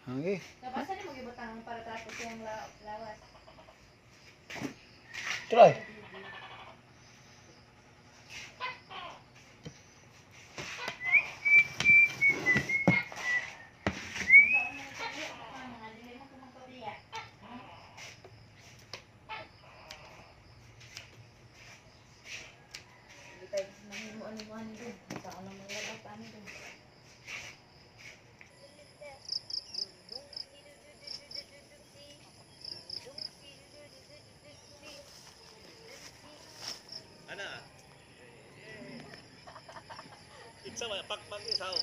Okay. Nabasa ni magibutang para tapos yung lawas. Try. Ana. Iksa ba pakpak isaw.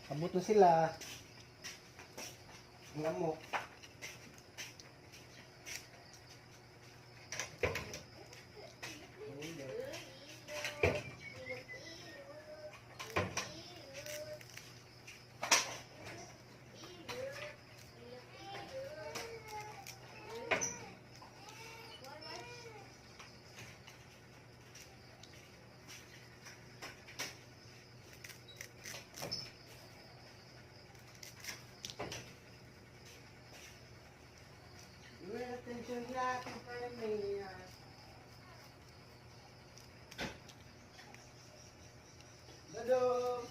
Abot na sila. Ang lamok. Attention natin para may Dado!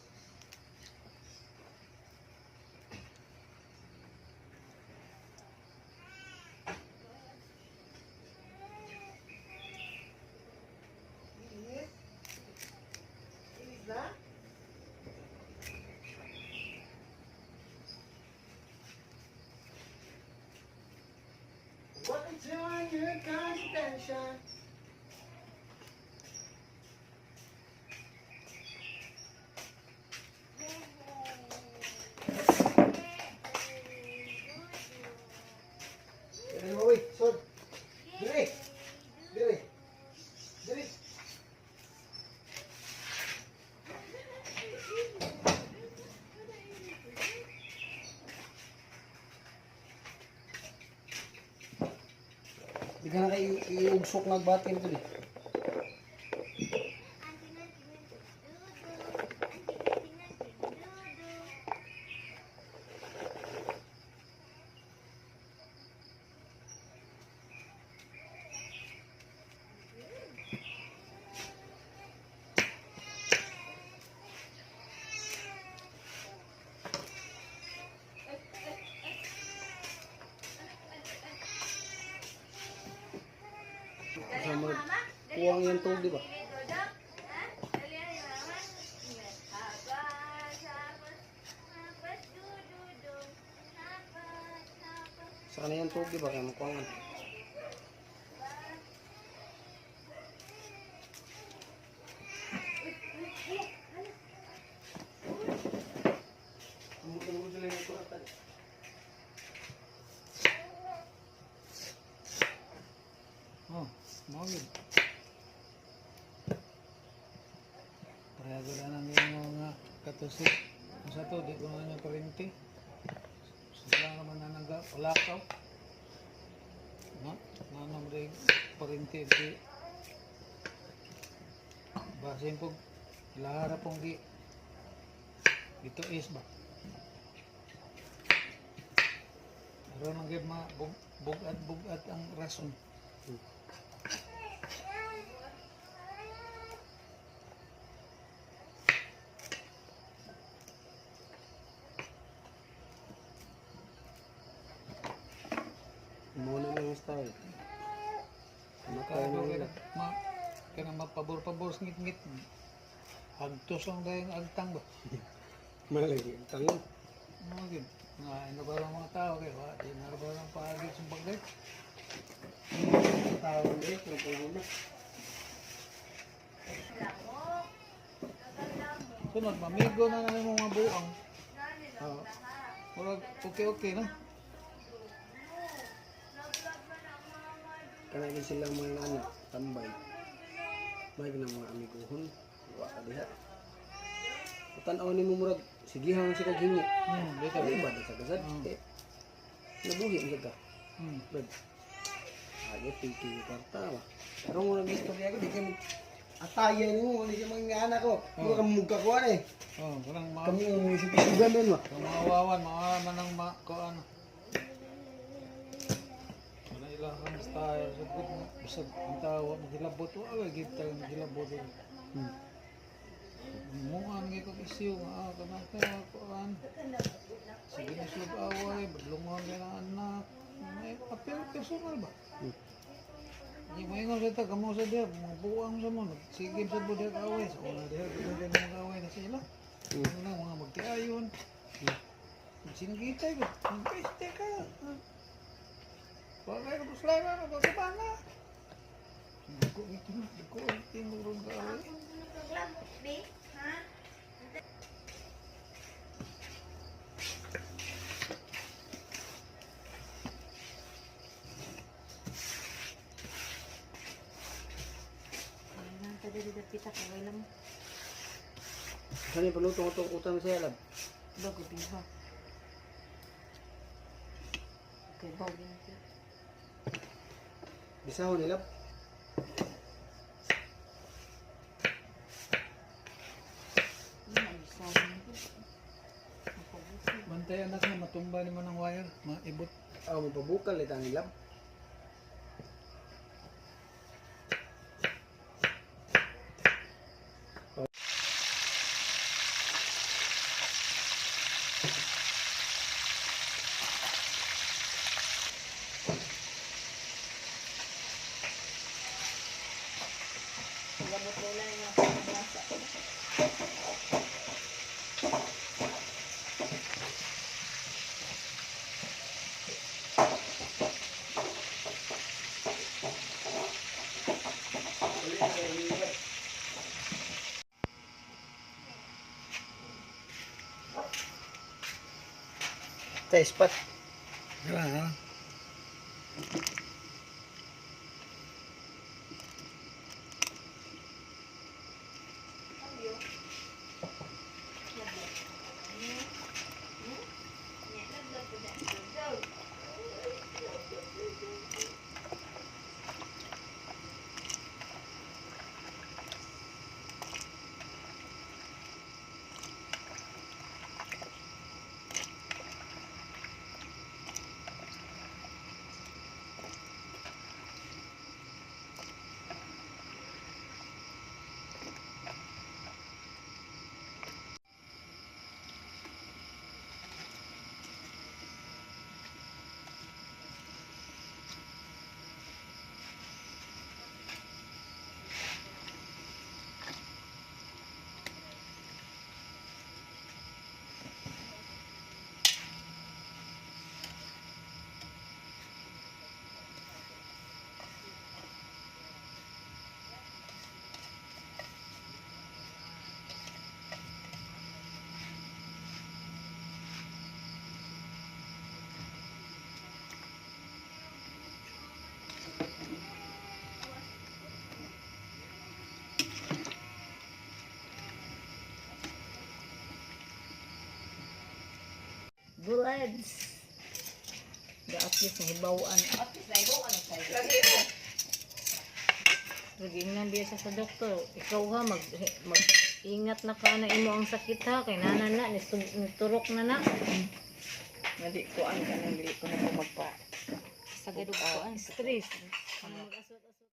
Inis? Inis na? What is your contention? Dili mo, uy, sod. Dili. Dili. Dili. Di ka na kayo iugsok nagbatin ito di. Sama kuwang yan tol, di ba? Sa kanila yan tol, di ba? Kaya makuwangan. Tunggu-tunggu sila yung kuratan. Oh, mau yun. Parehago na yung mga katusik. Ang sa to, di ko na niya parinti. Sila naman na nagpalakaw. No? Nanam rin parinti. Di Basin po, ilahara pong dito is ba? Pero nang gib bugat ang rason. Muna lang yung style. Kado kaya mapabor-pabor ngit-ngit. Agtos ang dayang agtang ba? Malagi. Tangan. Ano gid? Nga ano ba ang mga tao kay wa di na ba ang paagit sa bagay. Tao hindi. Pero po muna. Sunod, mamigo na namin mga buang. Murag okay na. Kanagin silang mga anak. Tambay. May ng mga amiguhon. Wa ka diha. Tanaw ni mo murag. Sigihang si kaghingi. Dito. Ay ba sa kasad? Nabuhi mo ka. Brad. Agad tiki kwarta ba. Pero mo nang istorya ko di ka atayan mo ni sa mga anak ko. Mo ka mugka ko ani. Kurang Kami mo si tugan din ba. maawawan, maawaman ng ko ano. Wala ilang style sa good bisag ang tao magilabot o away kita magilabot. Muang ito isyu nga kanaka kuan. Sige na sud away, badlungon ka ng anak. May papel personal ba? Di mo ingon sa ta kamo sa dia, mga buang sa mo, sige sa budak away, sa una dia budak mga away na sila. Ano na mga magtiayon. Sinigitay ko, nagpiste ka. Wala ka puslana na pagkabana. Diko ito na, diko ito mo ron ka away. Kita ko lang. Saan yung palutong utang sa yalab? Bago biha. Okay, bago din. Bisahon nilab? Bantayan na ka, matumba ni mo ng wire, maibot. Ako mapabukal ito ang nilab. Gamot nila yung pangmasa. Sa ispat. Ha? Bullets. The at least nahibawaan. At least nahibawaan ang sa'yo. Nag-ingan biya siya sa doktor. Ikaw ha, mag-ingat na ka na imo ang sakit ha. Kay nanana, niturok na na. Hindi ko ang kanang dili ko na po magpa. Sa gadug ko ang stress. Mag-asot